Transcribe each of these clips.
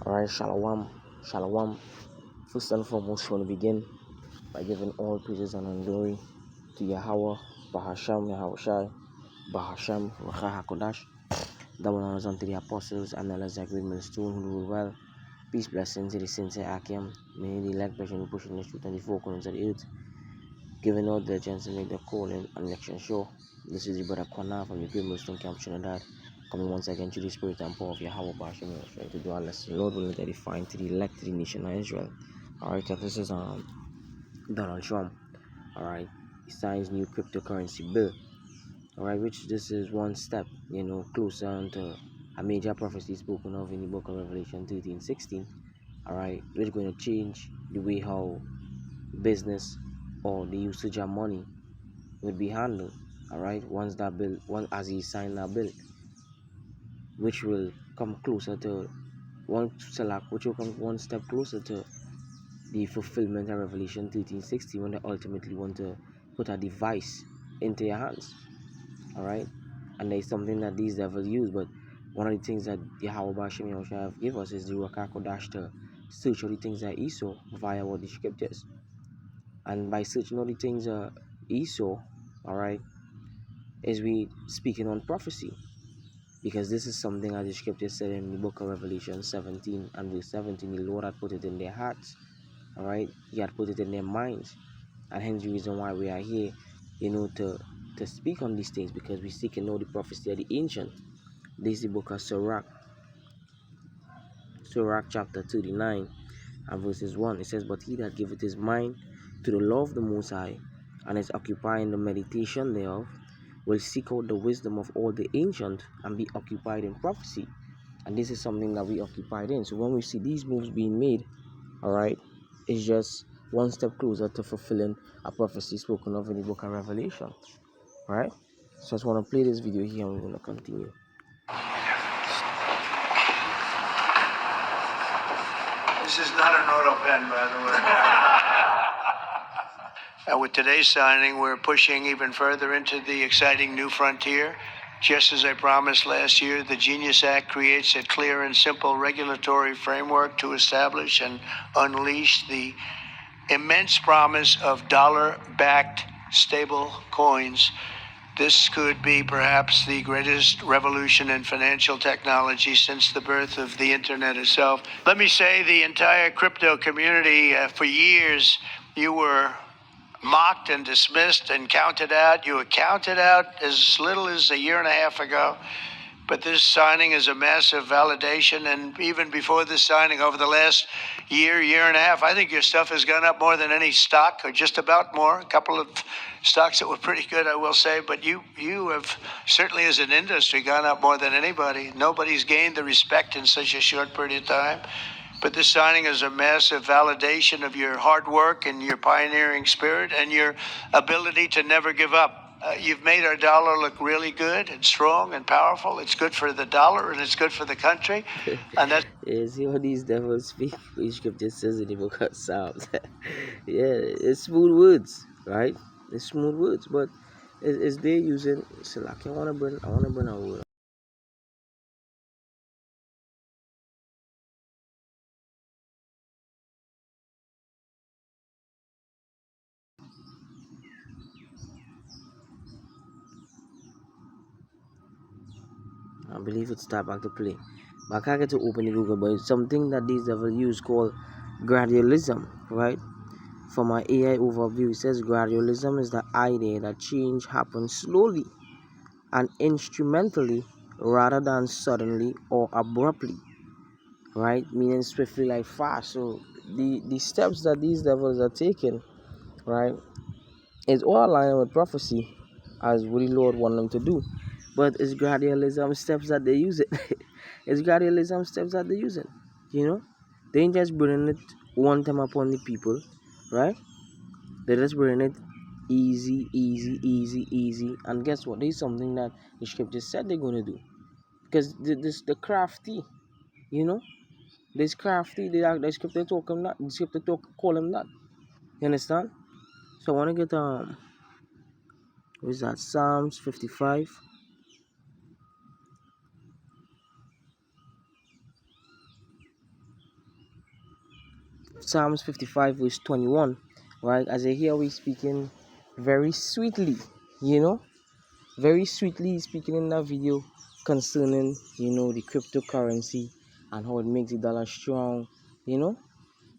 Alright, Shalom, Shalom. First and foremost, we want to begin by giving all praises and glory to Yahweh, Bahasham, Yahushai, Bahasham, Racha HaKodash. Double honors unto the apostles and elders that great millstone who rule well. Peace, blessings to the sincere Akim. May the elect version be pushing the truth and the four corners of the earth, giving all the chance to make the calling and election sure. This is the brother Kwana from the great millstone camp Trinidad, coming once again to the spirit and power of Yahweh Bahasham Yahushai to do our lesson. Lord will edify to the elect, to the nation of Israel. Alright, so this is Donald Trump. Alright, he signs new cryptocurrency bill. Alright, which this is one step, closer to a major prophecy spoken of in the book of Revelation 13:16. Alright, which is going to change the way how business or the usage of money would be handled. Alright, once as he signed that bill, which will come closer to which will come one step closer to the fulfillment of Revelation 13:16 when they ultimately want to put a device into your hands. Alright? And there's something that these devils use, but one of the things that Yahweh Bashim Yahushua have give us is the Ruach HaKodash to search all the things that he saw via what the scriptures. And by searching all the things that he saw, alright, is we speaking on prophecy. Because this is something as the scripture said in the book of Revelation 17 and verse 17, the Lord had put it in their hearts. Alright, he had put it in their minds, and hence the reason why we are here, to speak on these things, because we seek and know the prophecy of the ancient. This is the book of Sirach chapter 39 and verses 1. It says, "But he that giveth his mind to the law of the Most High, and is occupied in the meditation thereof, will seek out the wisdom of all the ancient, and be occupied in prophecy." And this is something that we occupied in. So when we see these moves being made, alright, it's just one step closer to fulfilling a prophecy spoken of in the book of Revelation. Right? So I just want to play this video here and we're going to continue. This is not an auto pen, by the way. With today's signing, we're pushing even further into the exciting new frontier. Just as I promised last year, the Genius Act creates a clear and simple regulatory framework to establish and unleash the immense promise of dollar-backed stable coins. This could be perhaps the greatest revolution in financial technology since the birth of the internet itself. Let me say, the entire crypto community, for years, you were mocked and dismissed and counted out. You were counted out as little as a year and a half ago. But this signing is a massive validation, and even before this signing, over the last year and a half, I think your stuff has gone up more than any stock, or just about more. A couple of stocks that were pretty good, I will say, but you have certainly, as an industry, gone up more than anybody. Nobody's gained the respect in such a short period of time. But this signing is a massive validation of your hard work and your pioneering spirit and your ability to never give up. You've made our dollar look really good and strong and powerful. It's good for the dollar and it's good for the country. And that's see how these devils speak, which scripture says in the book of Psalms. It's smooth words, right? It's smooth words, but is they using? So like, I wanna bring a word. I believe it's start back to play. But I can't get to open the Google, but it's something that these devils use called gladiolism, right? For my AI overview, it says gladiolism is the idea that change happens slowly and instrumentally rather than suddenly or abruptly, right? Meaning swiftly like fast. So the steps that these devils are taking, right, is all aligned with prophecy as what the Lord want them to do. But it's gradualism steps that they use it. It's gradualism steps that they use it. They ain't just bringing it one time upon the people, right? They just bring it easy. And guess what? There's something that the scripture said they're gonna do. Because the crafty, this crafty, the scripture talk him that. The scripture call him that. You understand? So I wanna get what is that? Psalms 55. Psalms 55 verse 21, right? As I hear we speaking very sweetly, very sweetly speaking in that video concerning, the cryptocurrency and how it makes the dollar strong,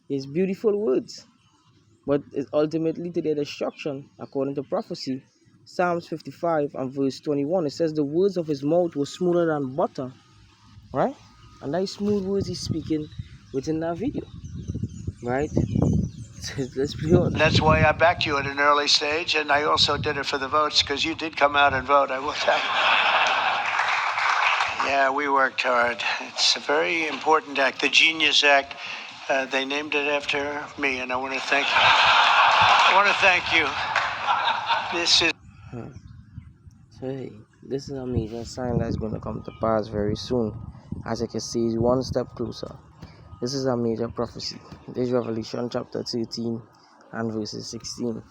it's beautiful words, but it's ultimately to their destruction, according to prophecy. Psalms 55 and verse 21, it says the words of his mouth were smoother than butter, right? And that is smooth words he's speaking within that video, right? Let's be honest. That's why I backed you at an early stage, and I also did it for the votes because you did come out and vote. I will tell you. Yeah, we worked hard. It's a very important act, the Genius Act. They named it after me, and I want to thank you. This is. So hey, this is a major sign that's going to come to pass very soon. As you can see, it's one step closer. This is a major prophecy. This is Revelation chapter 13 and verses 16.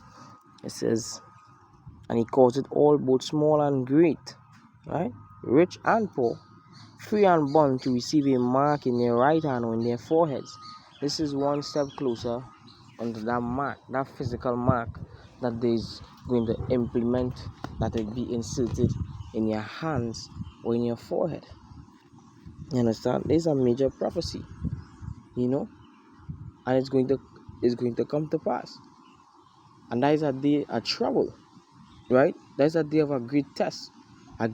It says, and he calls it all, both small and great, right? Rich and poor, free and bond, to receive a mark in their right hand or in their foreheads. This is one step closer onto that mark, that physical mark that is going to implement, that will be inserted in your hands or in your forehead. You understand? This is a major prophecy, and it's going to come to pass. And that is a day of trouble, right? That's a day of a great test that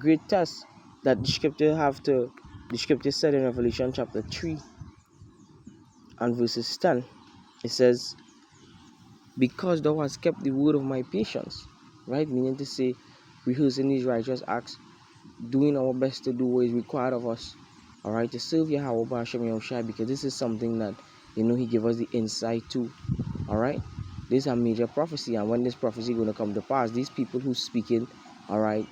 the scripture said in Revelation chapter 3 and verses 10. It says, because thou hast kept the word of my patience, right? Meaning to say, rehearsing these righteous acts, doing our best to do what is required of us, all right, to serve Yahweh B'Hashem Yahushai, because this is something that, he gave us the insight to, all right? This is a major prophecy, and when this prophecy is going to come to pass, these people who speaking, all right,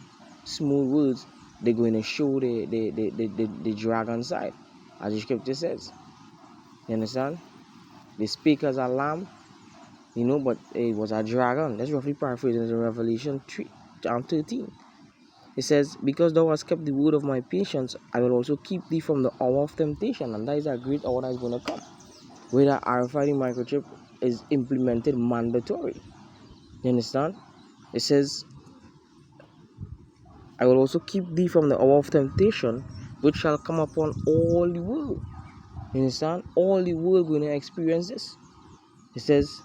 smooth words, they're going to show the dragon side, as the scripture says. You understand? They speak as a lamb, but it was a dragon. That's roughly paraphrasing in Revelation 3 and 13. It says, because thou hast kept the word of my patience, I will also keep thee from the hour of temptation. And that is a great hour that is going to come, where the RFID microchip is implemented mandatory. You understand? It says, I will also keep thee from the hour of temptation, which shall come upon all the world. You understand? All the world going to experience this. It says,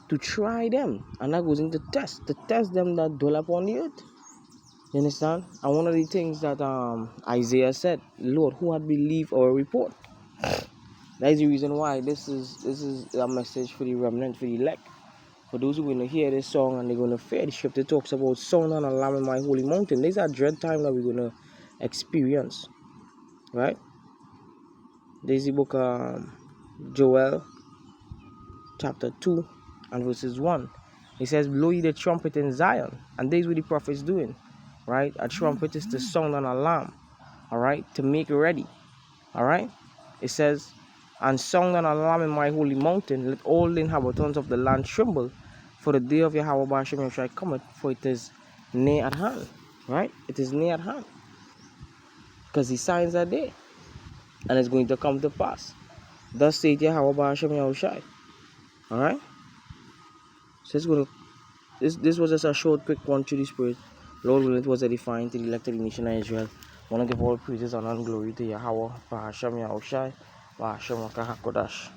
to try them, and that goes into to test them that dwell upon the earth. You understand? And one of the things that Isaiah said, Lord, who had believed our report? That is the reason why this is a message for the remnant, for the elect. For those who are going to hear this song and they're going to fear, the scripture talks about sound and alarm in my holy mountain. There's a dread time that we're going to experience, right? There's the book Joel chapter 2 and verses 1. It says, blow ye the trumpet in Zion. And this is what the prophet is doing, right? A trumpet is to sound an alarm, all right, to make ready, all right? It says, and sound an alarm in my holy mountain, let all the inhabitants of the land tremble, for the day of Yahweh B'Hashem Yahushai cometh, for it is near at hand, right? It is near at hand, because the signs are there, and it's going to come to pass. Thus saith Yahweh B'Hashem Yahushai, all right? So this was just a short, quick one to the Spirit. Lord willing, it was edifying to the elected nation of Israel. I want to give all praises, honor, and glory to Yahweh B'Hashem Yahushai, B'Hashem HaKadosh.